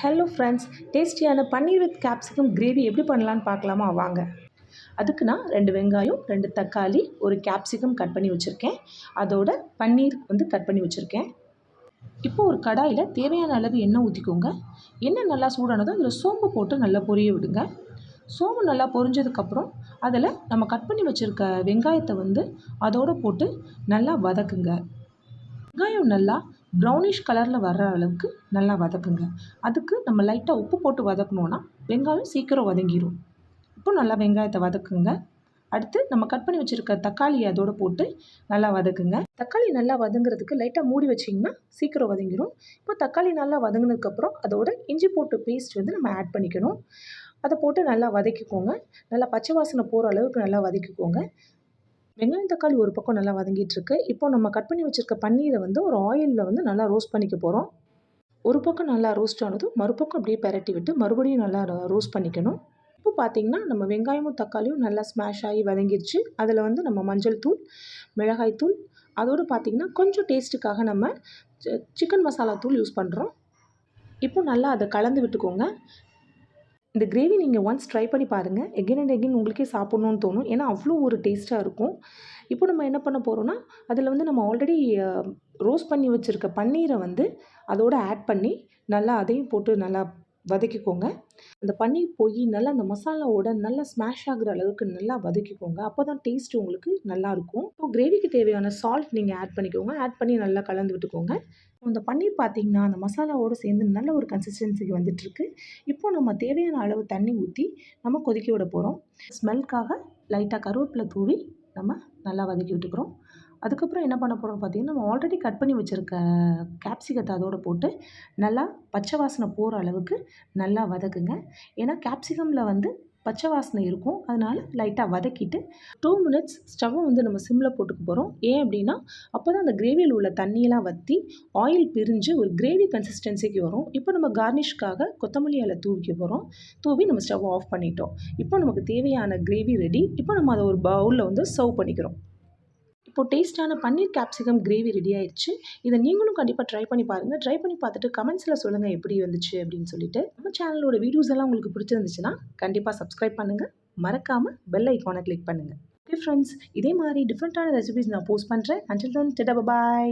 Hello friends, டேஸ்டியான பன்னீர் with capsicum gravy எப்படி பண்ணலான்னு பார்க்கலாமா வாங்க. அதுக்கு நான் 2 வெங்காயம், 2 தக்காளி, ஒரு கேப்சிகம் கட் பண்ணி வச்சுருக்கேன். அதோட பன்னீர் கட் பண்ணி வச்சுருக்கேன். இப்போ ஒரு கடாயில் தேவையான அளவு எண்ணெய் ஊற்றிக்கோங்க. எண்ணெய் நல்லா சூடானதும் அதில் சோம்பு போட்டு நல்லா பொரிய விடுங்க. சோம்பு நல்லா பொரிஞ்சதுக்கப்புறம் அதில் நம்ம கட் பண்ணி வச்சுருக்க வெங்காயத்தை அதோடு போட்டு நல்லா வதக்குங்க. வெங்காயம் நல்லா ப்ரௌனிஷ் கலரில் வர்ற அளவுக்கு நல்லா வதக்குங்க. அதுக்கு நம்ம லைட்டாக உப்பு போட்டு வதக்கணுன்னா வெங்காயம் சீக்கிரம் வதங்கிடும். இப்போ நல்லா வெங்காயத்தை வதக்குங்க. அடுத்து நம்ம கட் பண்ணி வச்சுருக்க தக்காளியை அதோடு போட்டு நல்லா வதக்குங்க. தக்காளி நல்லா வதங்குறதுக்கு லைட்டாக மூடி வச்சிங்கன்னா சீக்கிரம் வதங்கிடும். இப்போ தக்காளி நல்லா வதங்கினதுக்கப்புறம் அதோட இஞ்சி போட்டு பேஸ்ட் நம்ம ஆட் பண்ணிக்கணும். அதை போட்டு நல்லா வதக்கிக்கோங்க. நல்லா பச்சை வாசனை போகிற அளவுக்கு நல்லா வதக்கிக்கோங்க. வெங்காயம் தக்காளி ஒரு பக்கம் நல்லா வதங்கிட்டுருக்கு. இப்போ நம்ம கட் பண்ணி வச்சுருக்க பன்னீரை ஒரு ஆயிலில் நல்லா ரோஸ்ட் பண்ணிக்க போகிறோம். ஒரு பக்கம் நல்லா ரோஸ்ட் ஆனதும் மறுபக்கம் அப்படியே பெரட்டி விட்டு மறுபடியும் நல்லா ரோஸ்ட் பண்ணிக்கணும். இப்போ பார்த்திங்கன்னா நம்ம வெங்காயமும் தக்காளியும் நல்லா ஸ்மாஷ் ஆகி வதங்கிடுச்சு. அதில் நம்ம மஞ்சள் தூள், மிளகாய் தூள், அதோடு பார்த்திங்கன்னா கொஞ்சம் டேஸ்ட்டுக்காக நம்ம சிக்கன் மசாலா தூள் யூஸ் பண்ணுறோம். இப்போ நல்லா அதை கலந்து விட்டுக்கோங்க. இந்த கிரேவி நீங்கள் ஒன்ஸ் ட்ரை பண்ணி பாருங்கள். எகெயின் அண்ட் எகெயின் உங்களுக்கே சாப்பிட்ணுன்னு தோணும். ஏன்னா அவ்வளோ ஒரு டேஸ்ட்டாக இருக்கும். இப்போ நம்ம என்ன பண்ண போகிறோன்னா அதில் நம்ம ஆல்ரெடி ரோஸ்ட் பண்ணி வச்சுருக்க பன்னீரை அதோடு ஆட் பண்ணி நல்லா அதையும் போட்டு நல்லா வதக்கிக்கோங்க. அந்த பன்னீர் போய் நல்லா அந்த மசாலாவோட நல்லா ஸ்மாஷ் ஆகுற அளவுக்கு நல்லா வதக்கிக்கோங்க. அப்போ தான் டேஸ்ட் உங்களுக்கு நல்லாயிருக்கும். இப்போ கிரேவிக்கு தேவையான சால்ட் நீங்கள் ஆட் பண்ணிக்கோங்க. ஆட் பண்ணி நல்லா கலந்து விட்டுக்கோங்க. அந்த பன்னீர் பார்த்திங்கன்னா அந்த மசாலாவோடு சேர்ந்து நல்ல ஒரு கன்சிஸ்டன்சிக்கு வந்துட்டுருக்கு. இப்போ நம்ம தேவையான அளவு தண்ணி ஊற்றி நம்ம கொதிக்க விட போகிறோம். ஸ்மெல்க்காக லைட்டாக கருவேப்பிலை தூவி நம்ம நல்லா வதக்கி விட்டுக்கிறோம். அதுக்கப்புறம் என்ன பண்ண போகிறோம் பார்த்திங்கன்னா நம்ம ஆல்ரெடி கட் பண்ணி வச்சுருக்க கேப்சிகத்தை அதோடு போட்டு நல்லா பச்சை வாசனை போகிற அளவுக்கு நல்லா வதக்குங்க. ஏன்னா கேப்சிகமில் பச்சை வாசனை இருக்கும். அதனால் லைட்டாக வதக்கிட்டு 2 மினிட்ஸ் ஸ்டவ்வை நம்ம சிம்மில் போட்டுக்க போகிறோம். ஏன் அப்படின்னா அப்போ தான் அந்த கிரேவியில் உள்ள தண்ணியெல்லாம் வற்றி ஆயில் பிரிஞ்சு ஒரு கிரேவி கன்சிஸ்டன்சிக்கு வரும். இப்போ நம்ம கார்னிஷ்காக கொத்தமல்லி இலை தூவிக்க போகிறோம். தூவி நம்ம ஸ்டவ் ஆஃப் பண்ணிட்டோம். இப்போ நமக்கு தேவையான கிரேவி ரெடி. இப்போ நம்ம அதை ஒரு பவுலில் சர்வ் பண்ணிக்கிறோம். இப்போ டேஸ்ட்டான பன்னீர் கேப்சிகம் கிரேவி ரெடி ஆயிடுச்சு. இதை நீங்களும் கண்டிப்பாக ட்ரை பண்ணி பாருங்கள். ட்ரை பண்ணி பார்த்துட்டு கமெண்ட்ஸில் சொல்லுங்கள் எப்படி வந்துச்சு அப்படின்னு சொல்லிட்டு. நம்ம சேனலோட வீடியோஸ் எல்லாம் உங்களுக்கு பிடிச்சிருந்துச்சுன்னா கண்டிப்பாக சப்ஸ்கிரைப் பண்ணுங்கள். மறக்காமல் பெல் ஐக்கானை கிளிக் பண்ணுங்கள். ஓகே ஃப்ரெண்ட்ஸ், இதே மாதிரி டிஃப்ரெண்ட்டான ரெசிபிஸ் நான் போஸ்ட் பண்ணுறேன். Until then tata by.